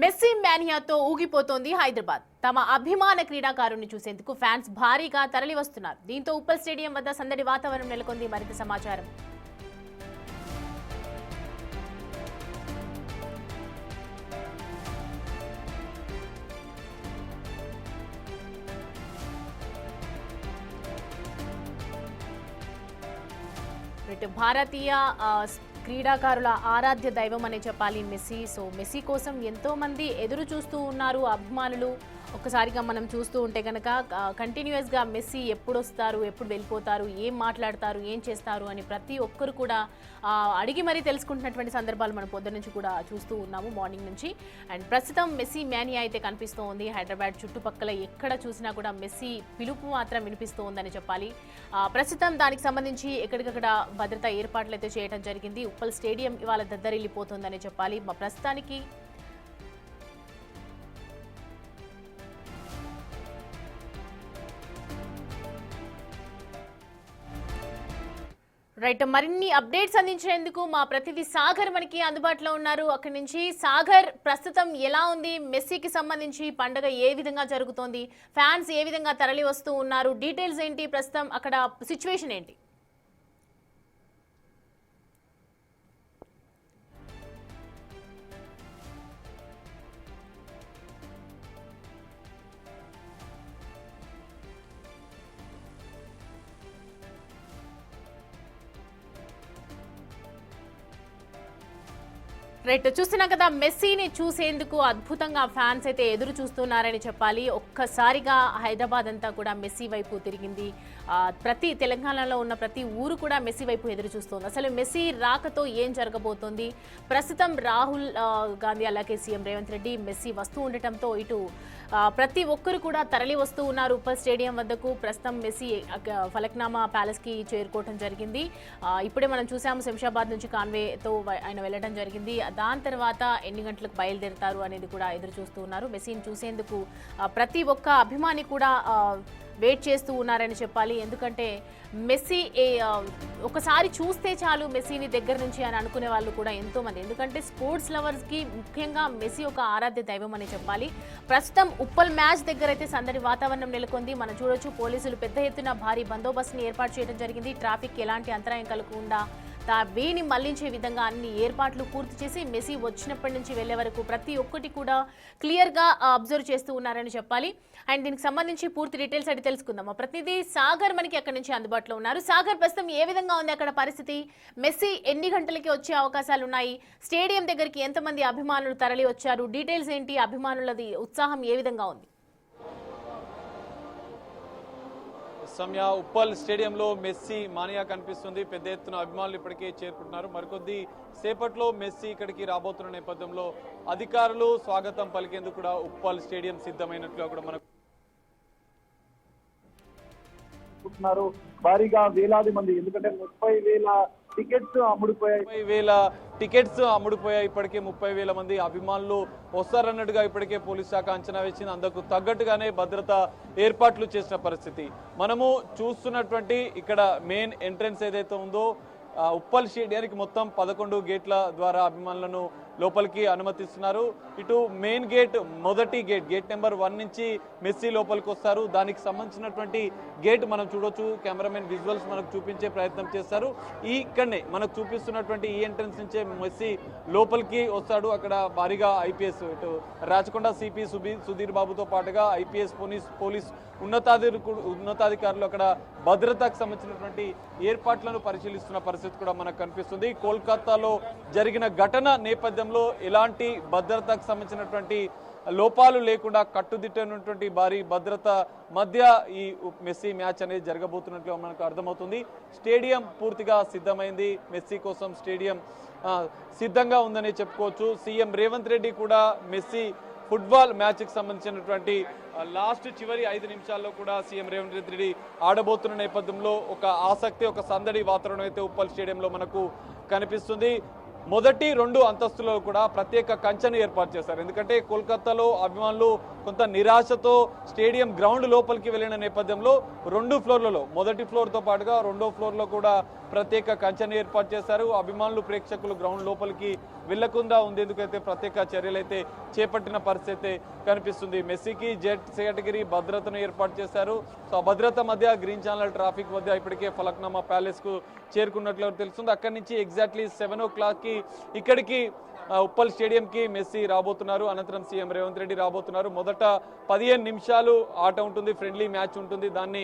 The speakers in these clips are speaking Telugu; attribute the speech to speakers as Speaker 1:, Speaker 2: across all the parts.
Speaker 1: మెస్సీ మేనియాతో ఊగిపోతోంది హైదరాబాద్. తమ అభిమాన క్రీడాకారుని చూసేందుకు ఫ్యాన్స్ భారీగా తరలి వస్తున్నారు. దీంతో ఉప్పల్ స్టేడియం వద్ద సందడి వాతావరణం నెలకొంది. మరింత సమాచారం. భారతీయ క్రీడాకారుల ఆరాధ్య దైవం అనే చెప్పాలి మెస్సీ. సో మెస్సీ కోసం ఎంతో మంది ఎదురు చూస్తూ ఉన్నారు అభిమానులు. ఒక్కసారిగా మనం చూస్తూ ఉంటే కనుక కంటిన్యూస్గా మెస్సీ ఎప్పుడు వస్తారు, ఎప్పుడు వెళ్ళిపోతారు, ఏం మాట్లాడతారు, ఏం చేస్తారు అని ప్రతి ఒక్కరు కూడా అడిగి మరీ తెలుసుకుంటున్నటువంటి సందర్భాలు మనం పొద్దు నుంచి కూడా చూస్తూ ఉన్నాము, మార్నింగ్ నుంచి. అండ్ ప్రస్తుతం మెస్సీ మేనియా అయితే కనిపిస్తూ ఉంది. హైదరాబాద్ చుట్టుపక్కల ఎక్కడ చూసినా కూడా మెస్సీ పిలుపు మాత్రం వినిపిస్తూ ఉందని చెప్పాలి. ప్రస్తుతం దానికి సంబంధించి ఎక్కడికక్కడ భద్రతా ఏర్పాట్లు అయితే చేయడం జరిగింది. ఉప్పల్ స్టేడియం ఇవాళ దద్దరిల్లిపోతుందని చెప్పాలి. ప్రస్తుతానికి రైట్, మరిన్ని అప్డేట్స్ అందించేందుకు మా ప్రతినిధి సాగర్ మనకి అందుబాటులో ఉన్నారు. అక్కడి నుంచి సాగర్, ప్రస్తుతం ఎలా ఉంది మెస్సీకి సంబంధించి పండుగ ఏ విధంగా జరుగుతోంది, ఫ్యాన్స్ ఏ విధంగా తరలి వస్తూ ఉన్నారు, డీటెయిల్స్ ఏంటి, ప్రస్తుతం అక్కడ సిచ్యువేషన్ ఏంటి? రైట్, చూస్తున్నాం కదా మెస్సీని చూసేందుకు అద్భుతంగా ఫ్యాన్స్ అయితే ఎదురు చూస్తున్నారని చెప్పాలి. ఒక్కసారిగా హైదరాబాద్ అంతా కూడా మెస్సీ వైపు తిరిగింది. ప్రతి తెలంగాణలో ఉన్న ప్రతి ఊరు కూడా మెస్సీ వైపు ఎదురు చూస్తోంది. అసలు మెస్సీ రాకతో ఏం జరగబోతోంది? ప్రస్తుతం రాహుల్ గాంధీ అలాగే సీఎం రేవంత్ రెడ్డి మెస్సీ వస్తూ ఉండటంతో ఇటు ప్రతి ఒక్కరు కూడా తరలి వస్తూ ఉన్నారు ఉప్పల్ స్టేడియం వద్దకు. ప్రస్తుతం మెస్సీ ఫలక్నామా ప్యాలెస్కి చేరుకోవడం జరిగింది. ఇప్పుడే మనం చూసాము శంషాబాద్ నుంచి కాన్వేతో ఆయన వెళ్ళడం జరిగింది. దాని తర్వాత ఎన్ని గంటలకు బయలుదేరుతారు అనేది కూడా ఎదురు చూస్తూ ఉన్నారు. మెస్సీని చూసేందుకు ప్రతి ఒక్క అభిమాని కూడా వెయిట్ చేస్తూ ఉన్నారని చెప్పాలి. ఎందుకంటే మెస్సీ ఒకసారి చూస్తే చాలు మెస్సీని దగ్గర నుంచి అని అనుకునే వాళ్ళు కూడా ఎంతోమంది. ఎందుకంటే స్పోర్ట్స్ లవర్స్కి ముఖ్యంగా మెస్సీ ఒక ఆరాధ్య దైవం అని చెప్పాలి. ప్రస్తుతం ఉప్పల్ మ్యాచ్ దగ్గర అయితే సందడి వాతావరణం నెలకొంది. మనం చూడొచ్చు, పోలీసులు పెద్ద ఎత్తున భారీ బందోబస్తుని ఏర్పాటు చేయడం జరిగింది. ట్రాఫిక్ ఎలాంటి అంతరాయం కలగకుండా వీని మళ్లించే విధంగా అన్ని ఏర్పాట్లు పూర్తి చేసి మెస్సీ వచ్చినప్పటి నుంచి వెళ్లే వరకు ప్రతి ఒక్కటి కూడా క్లియర్గా అబ్జర్వ్ చేస్తూ ఉన్నారని చెప్పాలి. అండ్ దీనికి సంబంధించి పూర్తి డీటెయిల్స్ అయితే తెలుసుకుందాం. ప్రతినిధి సాగర్ మనకి అక్కడి నుంచి అందుబాటులో ఉన్నారు. సాగర్, ప్రస్తుతం ఏ విధంగా ఉంది అక్కడ పరిస్థితి? మెస్సీ ఎన్ని గంటలకి వచ్చే అవకాశాలు ఉన్నాయి? స్టేడియం దగ్గరికి ఎంతమంది అభిమానులు తరలి వచ్చారు? డీటెయిల్స్ ఏంటి? అభిమానులది ఉత్సాహం ఏ విధంగా ఉంది?
Speaker 2: సమయ ఉప్పల్ స్టేడియంలో మెస్సీ మానియా కనిపిస్తుంది. పెద్ద ఎత్తున అభిమానులు ఇప్పటికే చేరుకుంటున్నారు. మరికొద్ది సేపట్లో మెస్సీ ఇక్కడికి రాబోతున్న నేపథ్యంలో అధికారులు స్వాగతం పలికేందుకు కూడా ఉప్పల్ స్టేడియం సిద్ధమైనట్లుగా కూడా మనకు
Speaker 3: భారీగా వేలాది మంది, ఎందుకంటే 30,000 టికెట్స్ అమ్ముడుపోయాయి.
Speaker 2: 30,000 టికెట్స్ అమ్ముడుపోయాయి. ఇప్పటికే 30,000 మంది అభిమానులు వస్తారన్నట్టుగా ఇప్పటికే పోలీస్ శాఖ అంచనా వేసింది. అందుకు తగ్గట్టుగానే భద్రత ఏర్పాట్లు చేసిన పరిస్థితి మనము చూస్తున్నటువంటి ఇక్కడ మెయిన్ ఎంట్రన్స్ ఏదైతే ఉందో ఉప్పల్ స్టేడియానికి మొత్తం 11 గేట్ల ద్వారా అభిమానులను లోపలికి అనుమతిస్తున్నారు. ఇటు మెయిన్ గేట్, మొదటి గేట్ నెంబర్ 1 నుంచి మెస్సీ లోపలికి వస్తారు. దానికి సంబంధించినటువంటి గేట్ మనం చూడొచ్చు. కెమెరామెన్ విజువల్స్ మనకు చూపించే ప్రయత్నం చేస్తారు. ఇక్కడనే మనకు చూపిస్తున్నటువంటి ఈ ఎంట్రన్స్ నుంచే మెస్సీ లోపలికి వస్తాడు. అక్కడ భారీగా ఐపీఎస్, ఇటు రాచకొండ సిపి సుధీర్ బాబుతో పాటుగా ఐపీఎస్ పోలీస్ ఉన్నతాధికారులు అక్కడ భద్రతకు సంబంధించినటువంటి ఏర్పాట్లను పరిశీలిస్తున్న పరిస్థితి కూడా మనకు కనిపిస్తుంది. కోల్కతాలో జరిగిన ఘటన నేపథ్యంలో ఎలాంటి భద్రతకు సంబంధించినటువంటి లోపాలు లేకుండా కట్టుదిట్టమైనటువంటి భారీ భద్రత మధ్య ఈ మెస్సీ మ్యాచ్ అనేది జరగబోతున్నట్లుగా మనకు అర్థమవుతుంది. స్టేడియం పూర్తిగా సిద్ధమైంది. మెస్సీ కోసం స్టేడియం సిద్ధంగా ఉందని చెప్పుకోవచ్చు. సీఎం రేవంత్ రెడ్డి కూడా మెస్సీ ఫుట్బాల్ మ్యాచ్కి సంబంధించినటువంటి లాస్ట్ చివరి 5 నిమిషాల్లో కూడా సీఎం రేవంత్ రెడ్డి ఆడబోతున్న నేపథ్యంలో ఒక ఆసక్తి, ఒక సందడి వాతావరణం అయితే ఉప్పల్ స్టేడియంలో మనకు కనిపిస్తుంది. మొదటి 2 అంతస్తులో కూడా ప్రత్యేక కంచెను ఏర్పాటు చేశారు. ఎందుకంటే కోల్కతాలో అభిమానులు కొంత నిరాశతో స్టేడియం గ్రౌండ్ లోపలికి వెళ్ళిన నేపథ్యంలో 2 ఫ్లోర్లలో, మొదటి ఫ్లోర్తో పాటుగా 2వ ఫ్లోర్లో కూడా ప్రత్యేక కంచెను ఏర్పాటు చేశారు. అభిమానులు, ప్రేక్షకులు గ్రౌండ్ లోపలికి వెళ్లకుండా ఉండేందుకైతే ప్రత్యేక చర్యలు అయితే చేపట్టిన పరిస్థితి కనిపిస్తుంది. మెస్సీకి జెట్ కేటగిరీ భద్రతను ఏర్పాటు చేశారు. సో ఆ భద్రత మధ్య గ్రీన్ ఛానల్ ట్రాఫిక్ మధ్య ఇప్పటికే ఫలక్నామా ప్యాలెస్ కు చేరుకున్నట్లు తెలుస్తుంది. అక్కడి నుంచి ఎగ్జాక్ట్లీ 7 o'clock ఇక్కడికి ఉప్పల్ స్టేడియంకి మెస్సీ రాబోతున్నారు. అనంతరం సీఎం రేవంత్ రెడ్డి రాబోతున్నారు. మొదట 15 నిమిషాలు ఆట ఉంటుంది, ఫ్రెండ్లీ మ్యాచ్ ఉంటుంది, దాన్ని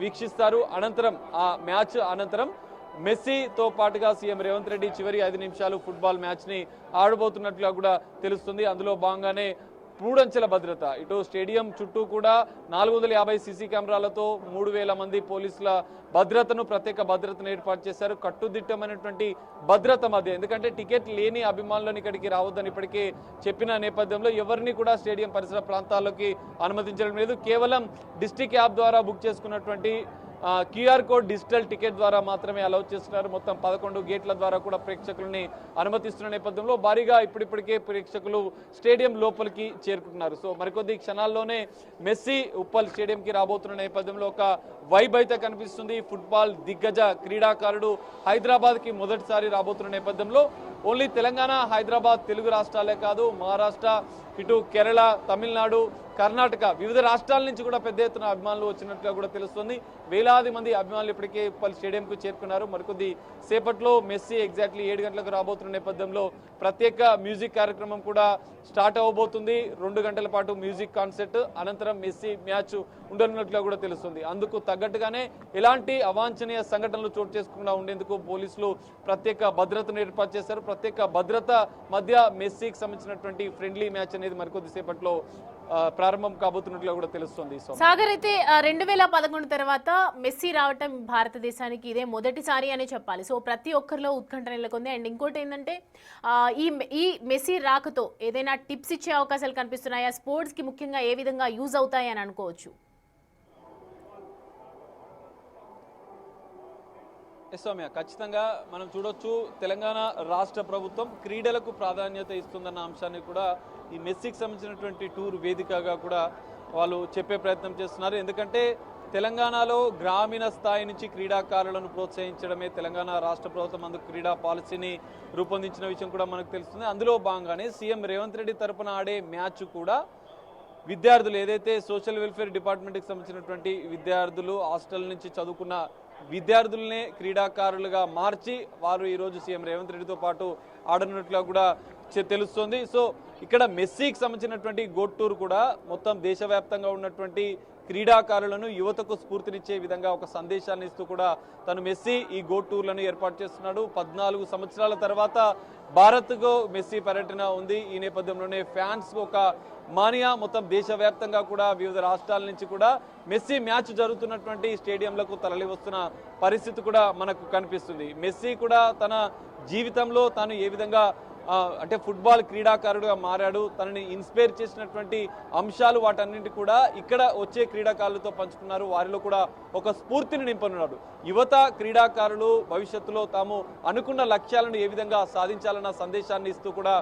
Speaker 2: వీక్షిస్తారు. అనంతరం ఆ మ్యాచ్ అనంతరం మెస్సీతో పాటుగా సీఎం రేవంత్ రెడ్డి చివరి 5 నిమిషాలు ఫుట్బాల్ మ్యాచ్ ని ఆడబోతున్నట్లుగా కూడా తెలుస్తుంది. అందులో భాగంగానే మూడంచెల భద్రత, ఇటు స్టేడియం చుట్టూ కూడా 450 సీసీ కెమెరాలతో 3000 మంది పోలీసుల భద్రతను, ప్రత్యేక భద్రతను ఏర్పాటు చేశారు. కట్టుదిట్టమైనటువంటి భద్రత మధ్య, ఎందుకంటే టికెట్ లేని అభిమానులను ఇక్కడికి రావద్దని ఇప్పటికే చెప్పిన నేపథ్యంలో ఎవరిని కూడా స్టేడియం పరిసర ప్రాంతాల్లోకి అనుమతించడం లేదు. కేవలం డిస్ట్రిక్ట్ యాప్ ద్వారా బుక్ చేసుకున్నటువంటి QR కోడ్ డిజిటల్ టికెట్ ద్వారా మాత్రమే అలౌ చేస్తున్నారు. మొత్తం 11 గేట్ల ద్వారా కూడా ప్రేక్షకులని అనుమతిస్తున్న నేపథ్యంలో భారీగా ఇప్పటికే ప్రేక్షకులు స్టేడియం లోపలికి చేరుకుంటున్నారు. సో మరికొద్ది క్షణాల్లోనే మెస్సీ ఉప్పల్ స్టేడియంకి రాబోతున్న నేపథ్యంలో ఒక వైబ్ అయితే కనిపిస్తుంది. ఫుట్బాల్ దిగ్గజ క్రీడాకారుడు హైదరాబాద్కి మొదటిసారి రాబోతున్న నేపథ్యంలో ఓన్లీ తెలంగాణ, హైదరాబాద్, తెలుగు రాష్ట్రాలే కాదు, మహారాష్ట్ర, ఇటు కేరళ, తమిళనాడు, కర్ణాటక వివిధ రాష్ట్రాల నుంచి కూడా పెద్ద ఎత్తున అభిమానులు వచ్చినట్లుగా కూడా తెలుస్తుంది. వేలాది మంది అభిమానులు ఇప్పటికే ఉప్పల్ స్టేడియంకు చేరుకున్నారు. మరికొద్ది సేపట్లో మెస్సీ ఎగ్జాక్ట్లీ 7 గంటలకు రాబోతున్న నేపథ్యంలో ప్రత్యేక మ్యూజిక్ కార్యక్రమం కూడా స్టార్ట్ అవ్వబోతుంది. 2 గంటల పాటు మ్యూజిక్ కాన్సర్ట్, అనంతరం మెస్సీ మ్యాచ్ ఉండనున్నట్లుగా కూడా తెలుస్తుంది. అందుకు తగ్గట్టుగానే ఎలాంటి అవాంఛనీయ సంఘటనలు చోటు చేసుకుండా ఉండేందుకు పోలీసులు ప్రత్యేక భద్రతను ఏర్పాటు చేశారు. ప్రత్యేక భద్రత మధ్య మెస్సీకి సంబంధించినటువంటి ఫ్రెండ్లీ మ్యాచ్ అనేది మరికొద్ది సేపట్లో ప్రారంభం కాబోతున్నట్లుగా కూడా తెలుస్తుంది.
Speaker 1: సాగర్, అయితే 2011 తర్వాత మెస్సీ రావటం భారతదేశానికి ఇదే మొదటిసారి అని చెప్పాలి. సో ప్రతి ఒక్కరిలో ఉత్కంఠ నెలకొంది. అండ్ ఇంకోటి ఏంటంటే ఈ మెస్సీ రాకతో ఏదైనా టిప్స్ ఇచ్చే అవకాశాలు కనిపిస్తున్నాయా? స్పోర్ట్స్ కి ముఖ్యంగా ఏ విధంగా యూజ్ అవుతాయి అని అనుకోవచ్చు?
Speaker 2: సౌమ్య, ఖచ్చితంగా మనం చూడొచ్చు, తెలంగాణ రాష్ట్ర ప్రభుత్వం క్రీడలకు ప్రాధాన్యత ఇస్తుందన్న అంశాన్ని కూడా ఈ మెస్సీకి సంబంధించినటువంటి టూర్ వేదికగా కూడా వాళ్ళు చెప్పే ప్రయత్నం చేస్తున్నారు. ఎందుకంటే తెలంగాణలో గ్రామీణ స్థాయి నుంచి క్రీడాకారులను ప్రోత్సహించడమే తెలంగాణ రాష్ట్ర ప్రభుత్వం అందుకు క్రీడా పాలసీని రూపొందించిన విషయం కూడా మనకు తెలుస్తుంది. అందులో భాగంగానే సీఎం రేవంత్ రెడ్డి తరపున ఆడే మ్యాచ్ కూడా విద్యార్థులు, ఏదైతే సోషల్ వెల్ఫేర్ డిపార్ట్మెంట్కి సంబంధించినటువంటి విద్యార్థులు, హాస్టల్ నుంచి చదువుకున్న విద్యార్థులనే క్రీడాకారులుగా మార్చి వారు ఈరోజు సీఎం రేవంత్ రెడ్డితో పాటు ఆడనున్నట్లుగా కూడా తెలుస్తోంది. సో ఇక్కడ మెస్సీకి సంబంధించినటువంటి గోట్ టూర్ కూడా మొత్తం దేశవ్యాప్తంగా ఉన్నటువంటి క్రీడాకారులను, యువతకు స్ఫూర్తినిచ్చే విధంగా ఒక సందేశాన్ని ఇస్తూ కూడా తను మెస్సీ ఈ గోట్ టూర్లను ఏర్పాటు చేస్తున్నాడు. 14 సంవత్సరాల తర్వాత భారత్కు మెస్సీ పర్యటన ఉంది. ఈ నేపథ్యంలోనే ఫ్యాన్స్ ఒక మానియా మొత్తం దేశవ్యాప్తంగా కూడా వివిధ రాష్ట్రాల నుంచి కూడా మెస్సీ మ్యాచ్ జరుగుతున్నటువంటి స్టేడియంలకు తరలి వస్తున్న పరిస్థితి కూడా మనకు కనిపిస్తుంది. మెస్సీ కూడా తన జీవితంలో తాను ఏ విధంగా అంటే ఫుట్బాల్ క్రీడాకారుడుగా మారాడు, తనని ఇన్స్పైర్ చేసినటువంటి అంశాలు వాటన్నింటి కూడా ఇక్కడ వచ్చే క్రీడాకారులతో పంచుకున్నారు. వారిలో కూడా ఒక స్ఫూర్తిని నింపనున్నారు. యువత క్రీడాకారులు భవిష్యత్తులో తాము అనుకున్న లక్ష్యాలను ఏ విధంగా సాధించాలన్న సందేశాన్ని ఇస్తూ కూడా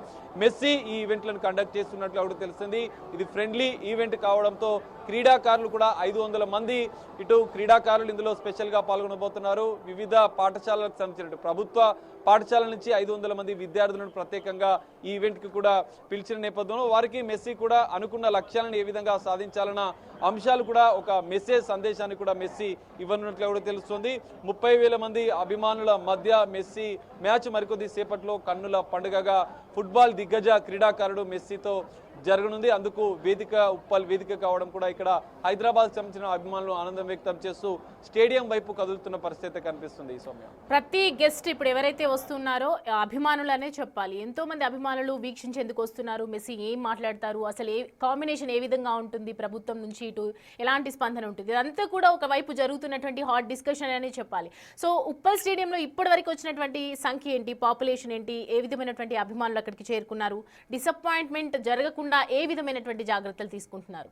Speaker 2: మెస్సీ ఈ ఈవెంట్లను కండక్ట్ చేస్తున్నట్లు కూడా తెలిసింది. ఇది ఫ్రెండ్లీ ఈవెంట్ కావడంతో క్రీడాకారులు కూడా 500 మంది ఇటు క్రీడాకారులు ఇందులో స్పెషల్గా పాల్గొనబోతున్నారు. వివిధ పాఠశాలలకు సంబంధించిన ప్రభుత్వ పాఠశాల నుంచి 500 మంది విద్యార్థులను ప్రత్యేకంగా ఈ ఈవెంట్కి కూడా పిలిచిన నేపథ్యంలో వారికి మెస్సీ కూడా అనుకున్న లక్ష్యాలను ఏ విధంగా సాధించాలన్న అంశాలు కూడా ఒక మెసేజ్ సందేశాన్ని కూడా మెస్సీ ఇవ్వనున్నట్లు కూడా తెలుస్తుంది. 30,000 మంది అభిమానుల మధ్య మెస్సీ మ్యాచ్ మరికొద్ది సేపట్లో కన్నుల పండుగగా ఫుట్బాల్ దిగ్గజ క్రీడాకారుడు మెస్సీతో జరగనుంది. అందుకు వేదిక ఉప్పల్ వేదిక కావడం కూడా ఇక్కడ హైదరాబాద్ సంబంధించిన అభిమానులు ఆనందం వ్యక్తం చేస్తూ స్టేడియం వైపు కదులుతున్న పరిస్థితి కనిపిస్తుంది. సౌమ్య,
Speaker 1: ప్రతి గెస్ట్ ఇప్పుడు ఎవరైతే వస్తున్నారో అభిమానులనే చెప్పాలి. ఎంతో మంది అభిమానులు వీక్షించేందుకు వస్తున్నారు. మెస్సీ ఏం మాట్లాడతారు, అసలు కాంబినేషన్ ఏ విధంగా ఉంటుంది, ప్రభుత్వం నుంచి ఇటు ఎలాంటి స్పందన ఉంటుంది, ఇదంతా కూడా ఒకవైపు జరుగుతున్నటువంటి హాట్ డిస్కషన్ అనే చెప్పాలి. సో ఉప్పల్ స్టేడియంలో ఇప్పటి వరకు వచ్చినటువంటి సంఖ్య ఏంటి, పాపులేషన్ ఏంటి, ఏ విధమైనటువంటి అభిమానులు అక్కడికి చేరుకున్నారు, డిసప్పాయింట్మెంట్ జరగకుండా ఏ విధమైనటువంటి జాగ్రత్తలు తీసుకుంటున్నారు?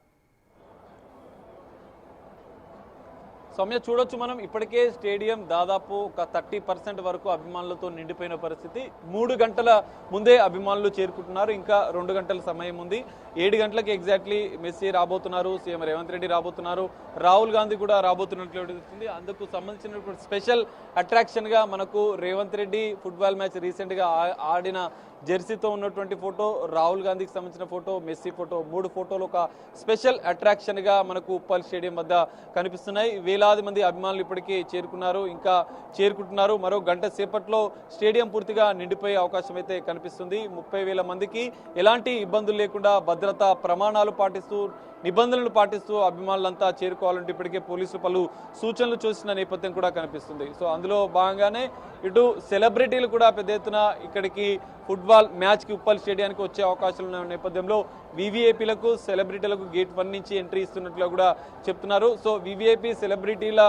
Speaker 2: సౌమ్య చూడొచ్చు మనం ఇప్పటికే స్టేడియం దాదాపు ఒక 30% వరకు అభిమానులతో నిండిపోయిన పరిస్థితి. 3 గంటల ముందే అభిమానులు చేరుకుంటున్నారు. ఇంకా 2 గంటల సమయం ఉంది. 7 గంటలకి ఎగ్జాక్ట్లీ మెస్సీ రాబోతున్నారు, సీఎం రేవంత్ రెడ్డి రాబోతున్నారు, రాహుల్ గాంధీ కూడా రాబోతున్నట్లు తెలుస్తుంది. అందుకు సంబంధించిన స్పెషల్ అట్రాక్షన్ గా మనకు Revanth Reddy football match recent గా ఆడిన జెర్సీతో ఉన్నటువంటి ఫోటో, రాహుల్ గాంధీకి సంబంధించిన ఫోటో, మెస్సీ ఫోటో, 3 ఫోటోలు ఒక స్పెషల్ అట్రాక్షన్ గా మనకు ఉప్పల్ స్టేడియం వద్ద కనిపిస్తున్నాయి. వేలాది మంది అభిమానులు ఇప్పటికీ చేరుకున్నారు, ఇంకా చేరుకుంటున్నారు. మరో గంట సేపట్లో స్టేడియం పూర్తిగా నిండిపోయే అవకాశం అయితే కనిపిస్తుంది. 30,000 మందికి ఎలాంటి ఇబ్బందులు లేకుండా భద్రతా ప్రమాణాలు పాటిస్తూ, నిబంధనలు పాటిస్తూ అభిమానులంతా చేరుకోవాలంటే ఇప్పటికే పోలీసులు పలు సూచనలు చూసిన నేపథ్యం కూడా కనిపిస్తుంది. సో అందులో భాగంగానే ఇటు సెలబ్రిటీలు కూడా పెద్ద ఎత్తున ఇక్కడికి ఫుట్బాల్ మ్యాచ్కి ఉప్పల్ స్టేడియానికి వచ్చే అవకాశాలు ఉన్న నేపథ్యంలో వివిఐపీలకు, సెలబ్రిటీలకు గేట్ 1 నుంచి ఎంట్రీ ఇస్తున్నట్లు కూడా చెప్తున్నారు. సో వివిఐపీ సెలబ్రిటీల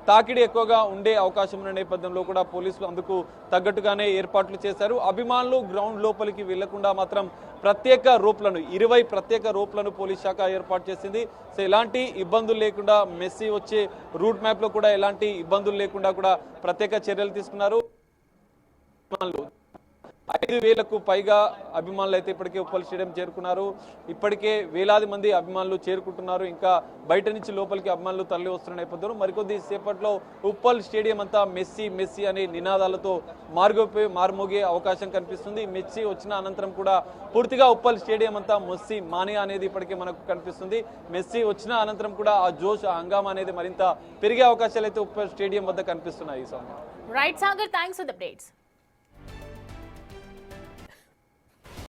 Speaker 2: తాకిడి ఎక్కువగా ఉండే అవకాశం ఉన్న నేపథ్యంలో కూడా పోలీసులు అందుకు తగ్గట్టుగానే ఏర్పాట్లు చేశారు. అభిమానులు గ్రౌండ్ లోపలికి వెళ్లకుండా మాత్రం ప్రత్యేక రూట్లను 20 ప్రత్యేక రూట్లను పోలీస్ శాఖ ఏర్పాటు చేసింది. సో ఎలాంటి ఇబ్బందులు లేకుండా మెస్సీ వచ్చే రూట్ మ్యాప్ లో కూడా ఎలాంటి ఇబ్బందులు లేకుండా కూడా ప్రత్యేక చర్యలు తీసుకున్నారు. 5,000కు పైగా అభిమానులు అయితే ఇప్పటికే ఉప్పల్ స్టేడియం చేరుకున్నారు. ఇప్పటికే వేలాది మంది అభిమానులు చేరుకుంటున్నారు. ఇంకా బయట నుంచి లోపలికి అభిమానులు తరలి వస్తున్న నేపథ్యంలో మరికొద్ది సేపట్లో ఉప్పల్ స్టేడియం అంతా మెస్సీ మెస్సీ అనే నినాదాలతో మారుమోగే అవకాశం కనిపిస్తుంది. మెస్సీ వచ్చిన అనంతరం కూడా పూర్తిగా ఉప్పల్ స్టేడియం అంతా మెస్సీ మానియా అనేది ఇప్పటికే మనకు కనిపిస్తుంది. మెస్సీ వచ్చిన అనంతరం కూడా ఆ జోష్, ఆ హంగామా అనేది మరింత పెరిగే అవకాశాలు అయితే ఉప్పల్ స్టేడియం వద్ద కనిపిస్తున్నాయి.
Speaker 1: Right Sagar, thanks for the updates.